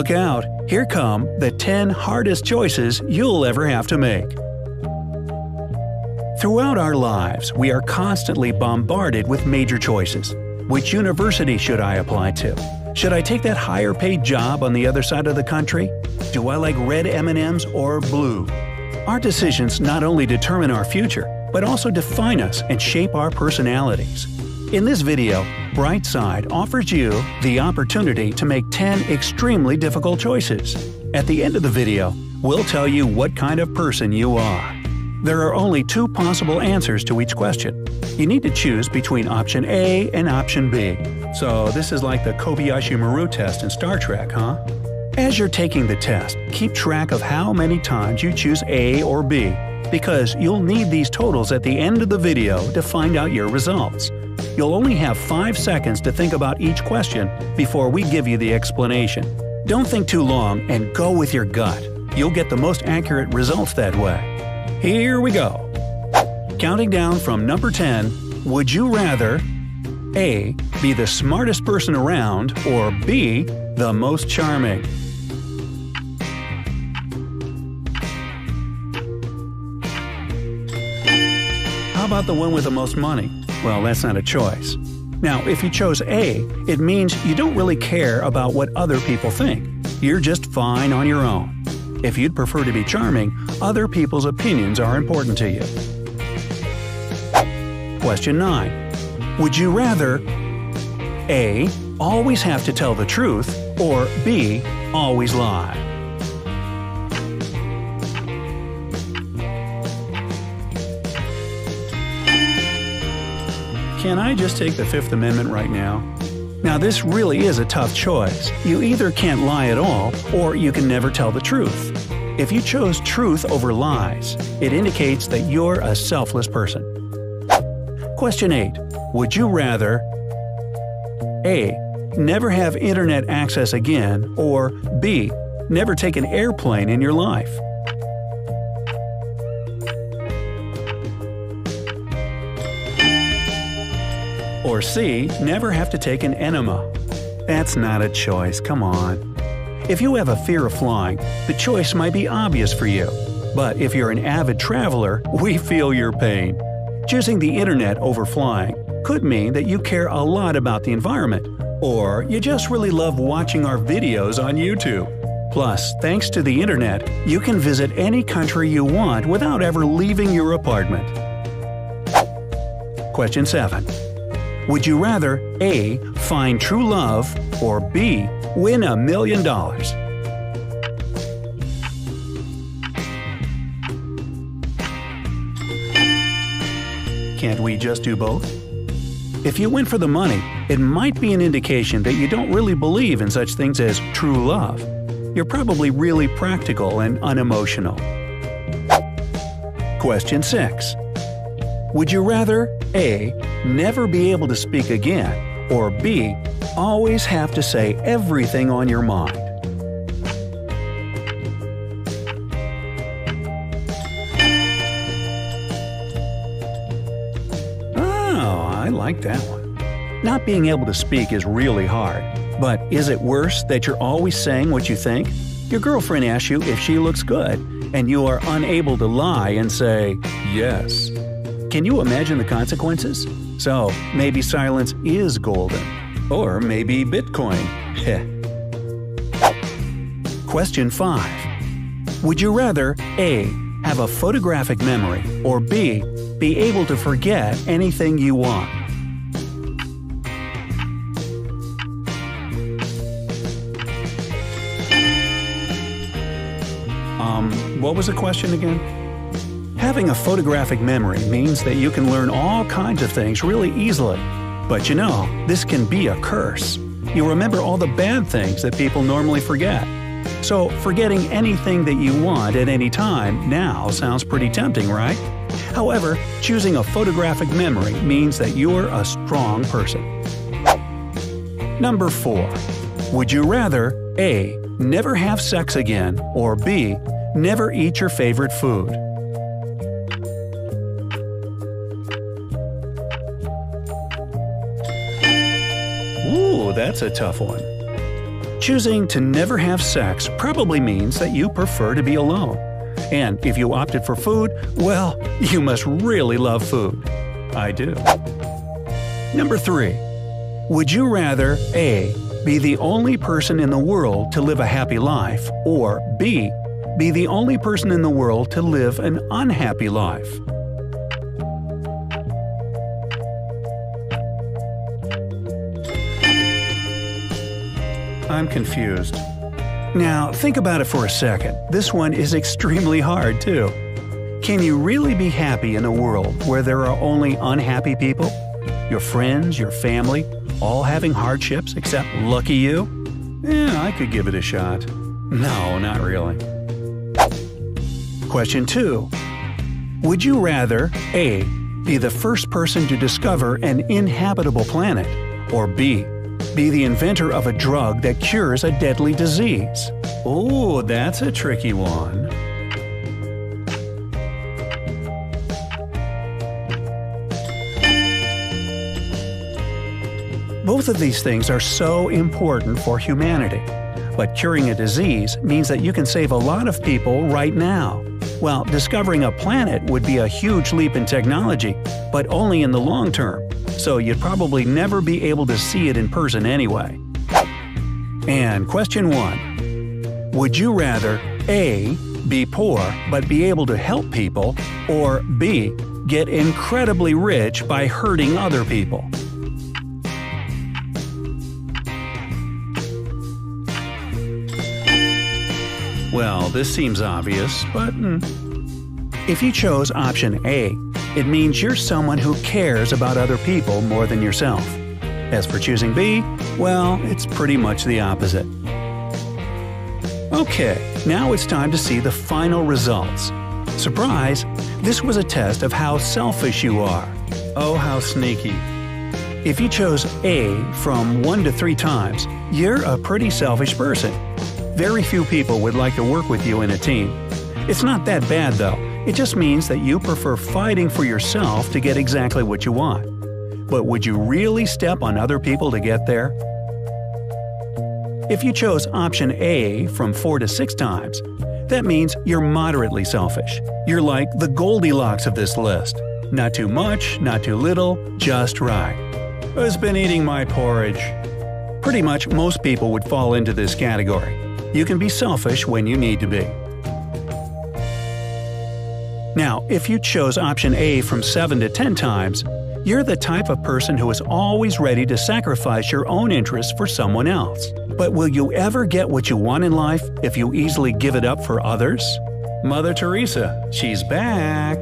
Look out, here come the 10 hardest choices you'll ever have to make. Throughout our lives, we are constantly bombarded with major choices. Which university should I apply to? Should I take that higher-paid job on the other side of the country? Do I like red M&Ms or blue? Our decisions not only determine our future, but also define us and shape our personalities. In this video, Brightside offers you the opportunity to make 10 extremely difficult choices. At the end of the video, we'll tell you what kind of person you are. There are only 2 possible answers to each question. You need to choose between option A and option B. So this is like the Kobayashi Maru test in Star Trek, huh? As you're taking the test, keep track of how many times you choose A or B, because you'll need these totals at the end of the video to find out your results. You'll only have 5 seconds to think about each question before we give you the explanation. Don't think too long and go with your gut. You'll get the most accurate results that way. Here we go. Counting down from number 10, would you rather A. Be the smartest person around, or B. The most charming? How about the one with the most money? Well, that's not a choice. Now, if you chose A, it means you don't really care about what other people think. You're just fine on your own. If you'd prefer to be charming, other people's opinions are important to you. Question 9. Would you rather A. Always have to tell the truth, or B. Always lie? Can I just take the Fifth Amendment right now? Now this really is a tough choice. You either can't lie at all, or you can never tell the truth. If you chose truth over lies, it indicates that you're a selfless person. Question 8. Would you rather A. Never have internet access again, or B. Never take an airplane in your life? Or C. Never have to take an enema? That's not a choice, come on. If you have a fear of flying, the choice might be obvious for you. But if you're an avid traveler, we feel your pain. Choosing the internet over flying could mean that you care a lot about the environment, or you just really love watching our videos on YouTube. Plus, thanks to the internet, you can visit any country you want without ever leaving your apartment. Question 7. Would you rather A. Find true love, or B. Win $1 million? Can't we just do both? If you went for the money, it might be an indication that you don't really believe in such things as true love. You're probably really practical and unemotional. Question 6. Would you rather A. Never be able to speak again, or B. Always have to say everything on your mind? Oh, I like that one. Not being able to speak is really hard. But is it worse that you're always saying what you think? Your girlfriend asks you if she looks good, and you are unable to lie and say, yes. Can you imagine the consequences? So, maybe silence is golden. Or maybe Bitcoin. Heh. Question 5. Would you rather A. Have a photographic memory, or B. Be able to forget anything you want? What was the question again? Having a photographic memory means that you can learn all kinds of things really easily. But you know, this can be a curse. You remember all the bad things that people normally forget. So forgetting anything that you want at any time now sounds pretty tempting, right? However, choosing a photographic memory means that you're a strong person. Number 4. Would you rather A. Never have sex again, or B. Never eat your favorite food? Ooh, that's a tough one. Choosing to never have sex probably means that you prefer to be alone. And if you opted for food, well, you must really love food. I do. Number 3. Would you rather A. Be the only person in the world to live a happy life, or B. Be the only person in the world to live an unhappy life? I'm confused. Now, think about it for a second. This one is extremely hard, too. Can you really be happy in a world where there are only unhappy people? Your friends, your family, all having hardships except lucky you? Yeah, I could give it a shot. No, not really. Question 2. Would you rather A. Be the first person to discover an inhabitable planet, or B. Be the inventor of a drug that cures a deadly disease? Ooh, that's a tricky one. Both of these things are so important for humanity. But curing a disease means that you can save a lot of people right now. While discovering a planet would be a huge leap in technology, but only in the long term, so you'd probably never be able to see it in person anyway. And question 1. Would you rather A. Be poor but be able to help people, or B. Get incredibly rich by hurting other people? Well, this seems obvious, but if you chose option A, it means you're someone who cares about other people more than yourself. As for choosing B, well, it's pretty much the opposite. Okay, now it's time to see the final results. Surprise! This was a test of how selfish you are. Oh, how sneaky. If you chose A from 1 to 3 times, you're a pretty selfish person. Very few people would like to work with you in a team. It's not that bad though, it just means that you prefer fighting for yourself to get exactly what you want. But would you really step on other people to get there? If you chose option A from 4 to 6 times, that means you're moderately selfish. You're like the Goldilocks of this list. Not too much, not too little, just right. Who's been eating my porridge? Pretty much most people would fall into this category. You can be selfish when you need to be. Now, if you chose option A from 7 to 10 times, you're the type of person who is always ready to sacrifice your own interests for someone else. But will you ever get what you want in life if you easily give it up for others? Mother Teresa, she's back!